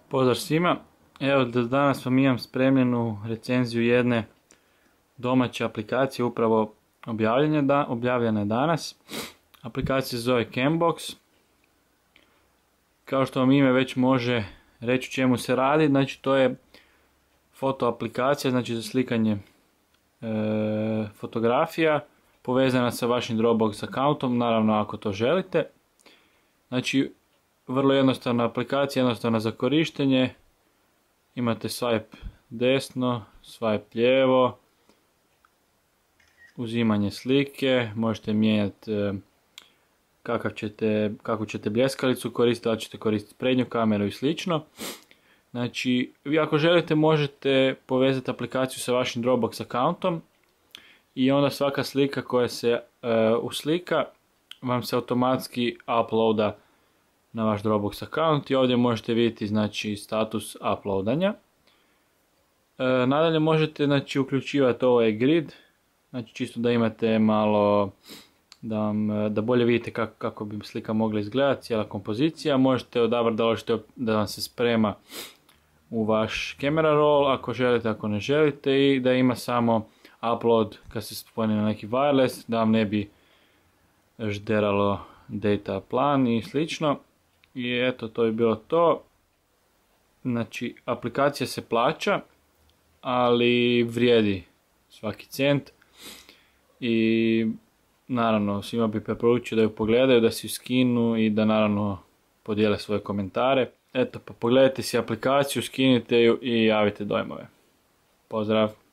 Pozdrav svima, evo danas vam imam spremljenu recenziju jedne domaće aplikacije upravo objavljene danas. Aplikacija se zove Cambox. Kao što vam ime već može reći o čemu se radi, znači to je foto aplikacija, znači za slikanje fotografija povezana sa vašim Dropbox accountom, naravno ako to želite. Znači vrlo jednostavna aplikacija, jednostavna za korištenje. Imate swipe desno, swipe lijevo, uzimanje slike, možete mijenjati kakvu ćete bljeskalicu koristiti, da ćete koristiti prednju kameru i slično. Znači, vi ako želite možete povezati aplikaciju sa vašim Dropbox accountom i onda svaka slika koja se uslika vam se automatski uploada na vaš Dropbox account i ovdje možete vidjeti znači status uploadanja. Nadalje možete znači uključivati ovaj grid, znači čisto da imate malo da bolje vidite kako bi slika mogla izgledati, cijela kompozicija. Možete odabrati da vam se sprema u vaš camera roll ako želite, ako ne želite, i da ima samo upload kad se spojeni na neki wireless, da vam ne bi žderalo data plan i slično. I eto, to je bilo to. Znači, aplikacija se plaća, ali vrijedi svaki cent. I naravno, svima bi preporučio da ju pogledaju, da si ju skinu i da naravno podijele svoje komentare. Eto, pa pogledajte si aplikaciju, skinite ju i javite dojmove. Pozdrav!